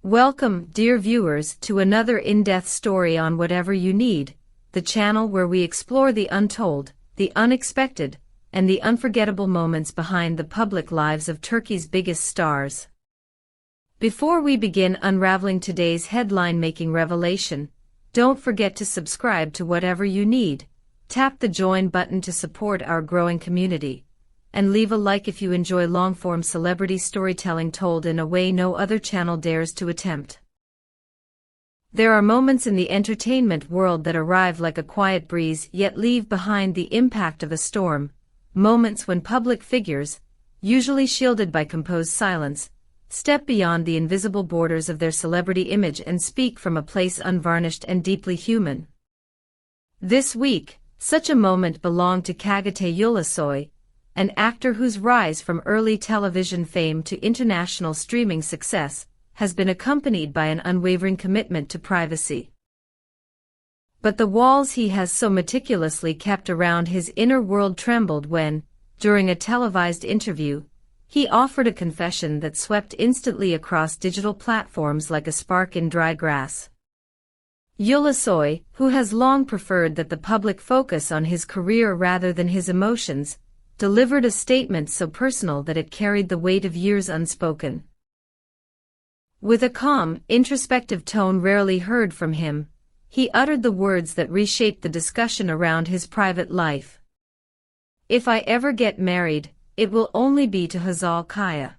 Welcome, dear viewers, to another in-depth story on Whatever You Need, the channel where we explore the untold, the unexpected, and the unforgettable moments behind the public lives of Turkey's biggest stars. Before we begin unraveling today's headline-making revelation, don't forget to subscribe to Whatever You Need, tap the join button to support our growing community, and leave a like if you enjoy long-form celebrity storytelling told in a way no other channel dares to attempt. There are moments in the entertainment world that arrive like a quiet breeze yet leave behind the impact of a storm, moments when public figures, usually shielded by composed silence, step beyond the invisible borders of their celebrity image and speak from a place unvarnished and deeply human. This week, such a moment belonged to Çağatay Ulusoy, an actor whose rise from early television fame to international streaming success has been accompanied by an unwavering commitment to privacy. But the walls he has so meticulously kept around his inner world trembled when, during a televised interview, he offered a confession that swept instantly across digital platforms like a spark in dry grass. Ulusoy, who has long preferred that the public focus on his career rather than his emotions, delivered a statement so personal that it carried the weight of years unspoken. With a calm, introspective tone rarely heard from him, he uttered the words that reshaped the discussion around his private life. "If I ever get married, it will only be to Hazal Kaya."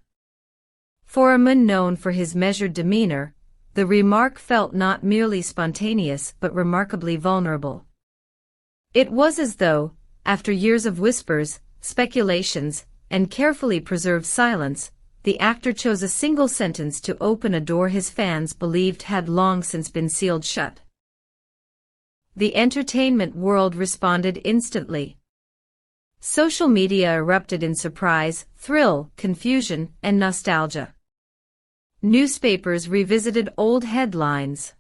For a man known for his measured demeanor, the remark felt not merely spontaneous but remarkably vulnerable. It was as though, after years of whispers, speculations, and carefully preserved silence, the actor chose a single sentence to open a door his fans believed had long since been sealed shut. The entertainment world responded instantly. Social media erupted in surprise, thrill, confusion, and nostalgia. Newspapers revisited old headlines.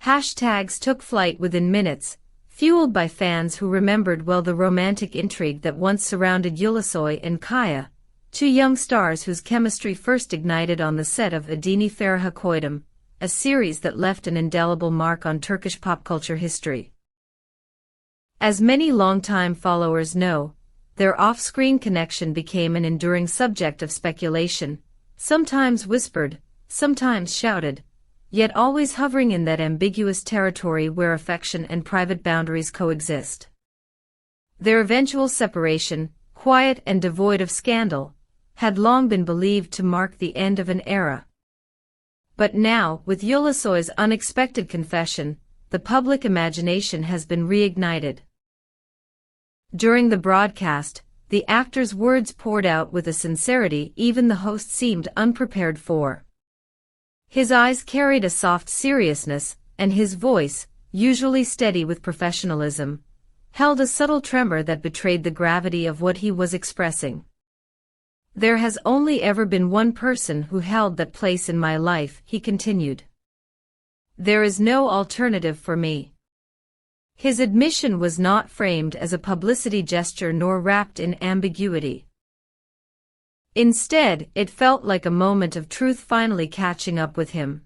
Hashtags took flight within minutes, fueled by fans who remembered well the romantic intrigue that once surrounded Ulusoy and Kaya, two young stars whose chemistry first ignited on the set of Adini Feriha Koydum, a series that left an indelible mark on Turkish pop culture history. As many longtime followers know, their off-screen connection became an enduring subject of speculation, sometimes whispered, sometimes shouted, yet always hovering in that ambiguous territory where affection and private boundaries coexist. Their eventual separation, quiet and devoid of scandal, had long been believed to mark the end of an era. But now, with Ulusoy's unexpected confession, the public imagination has been reignited. During the broadcast, the actor's words poured out with a sincerity even the host seemed unprepared for. His eyes carried a soft seriousness, and his voice, usually steady with professionalism, held a subtle tremor that betrayed the gravity of what he was expressing. "There has only ever been one person who held that place in my life," he continued. "There is no alternative for me." His admission was not framed as a publicity gesture nor wrapped in ambiguity. Instead, it felt like a moment of truth finally catching up with him.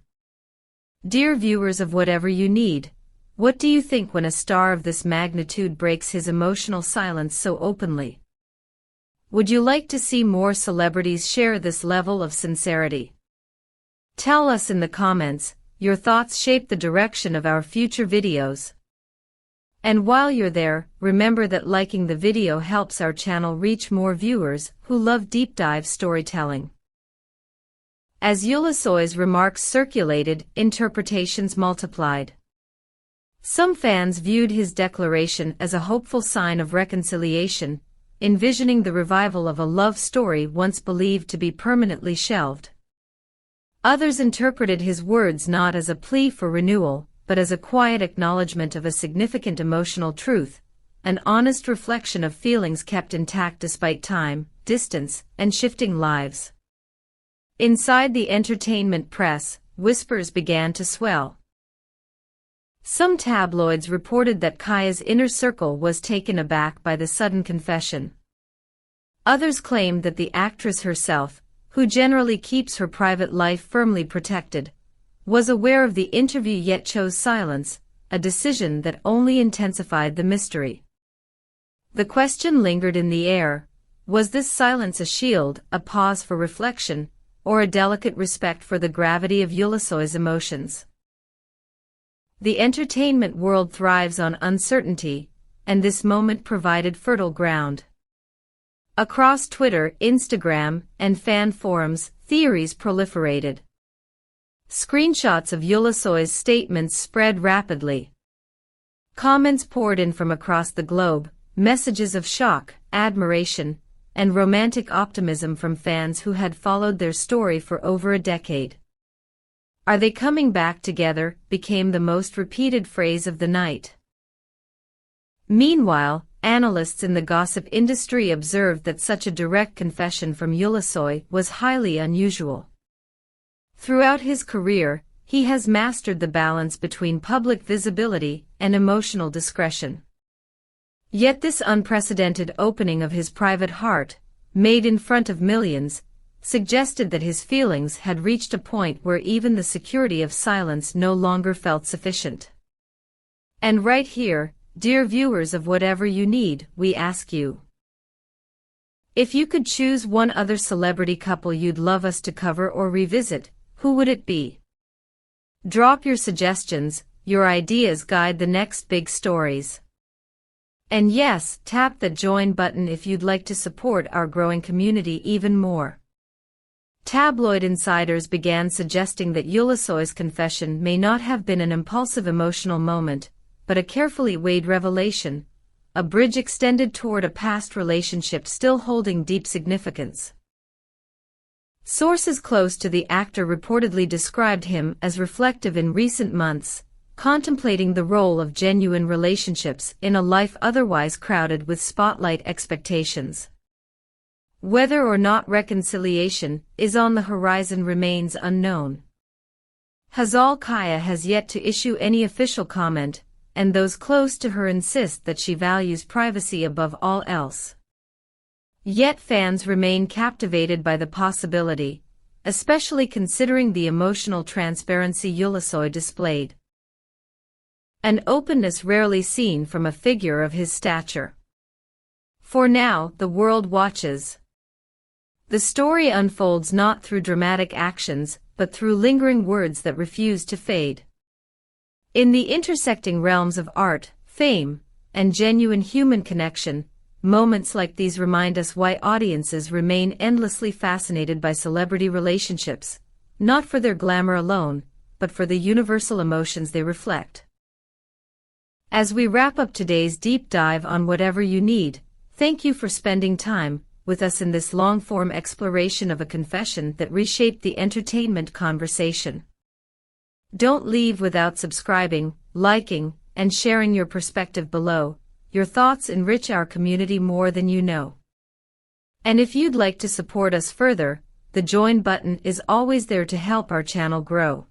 Dear viewers of Whatever You Need, what do you think when a star of this magnitude breaks his emotional silence so openly? Would you like to see more celebrities share this level of sincerity? Tell us in the comments. Your thoughts shape the direction of our future videos. And while you're there, remember that liking the video helps our channel reach more viewers who love deep dive storytelling. As Ulusoy's remarks circulated, interpretations multiplied. Some fans viewed his declaration as a hopeful sign of reconciliation, envisioning the revival of a love story once believed to be permanently shelved. Others interpreted his words not as a plea for renewal, but as a quiet acknowledgement of a significant emotional truth, an honest reflection of feelings kept intact despite time, distance, and shifting lives. Inside the entertainment press, whispers began to swell. Some tabloids reported that Kaya's inner circle was taken aback by the sudden confession. Others claimed that the actress herself, who generally keeps her private life firmly protected, was aware of the interview yet chose silence, a decision that only intensified the mystery. The question lingered in the air: was this silence a shield, a pause for reflection, or a delicate respect for the gravity of Ulusoy's emotions? The entertainment world thrives on uncertainty, and this moment provided fertile ground. Across Twitter, Instagram, and fan forums, theories proliferated. Screenshots of Ulusoy's statements spread rapidly. Comments poured in from across the globe, messages of shock, admiration, and romantic optimism from fans who had followed their story for over a decade. "Are they coming back together?" became the most repeated phrase of the night. Meanwhile, analysts in the gossip industry observed that such a direct confession from Ulusoy was highly unusual. Throughout his career, he has mastered the balance between public visibility and emotional discretion. Yet this unprecedented opening of his private heart, made in front of millions, suggested that his feelings had reached a point where even the security of silence no longer felt sufficient. And right here, dear viewers of Whatever You Need, we ask you: if you could choose one other celebrity couple you'd love us to cover or revisit, who would it be? Drop your suggestions, your ideas guide the next big stories. And yes, tap the join button if you'd like to support our growing community even more. Tabloid insiders began suggesting that Ulusoy's confession may not have been an impulsive emotional moment, but a carefully weighed revelation, a bridge extended toward a past relationship still holding deep significance. Sources close to the actor reportedly described him as reflective in recent months, contemplating the role of genuine relationships in a life otherwise crowded with spotlight expectations. Whether or not reconciliation is on the horizon remains unknown. Hazal Kaya has yet to issue any official comment, and those close to her insist that she values privacy above all else. Yet fans remain captivated by the possibility, especially considering the emotional transparency Ulusoy displayed. An openness rarely seen from a figure of his stature. For now, the world watches. The story unfolds not through dramatic actions, but through lingering words that refuse to fade. In the intersecting realms of art, fame, and genuine human connection, moments like these remind us why audiences remain endlessly fascinated by celebrity relationships, not for their glamour alone, but for the universal emotions they reflect. As we wrap up today's deep dive on Whatever You Need, thank you for spending time with us in this long-form exploration of a confession that reshaped the entertainment conversation. Don't leave without subscribing, liking, and sharing your perspective below. Your thoughts enrich our community more than you know. And if you'd like to support us further, the join button is always there to help our channel grow.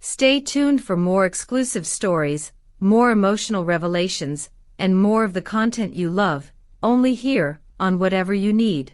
Stay tuned for more exclusive stories, more emotional revelations, and more of the content you love, only here, on Whatever You Need.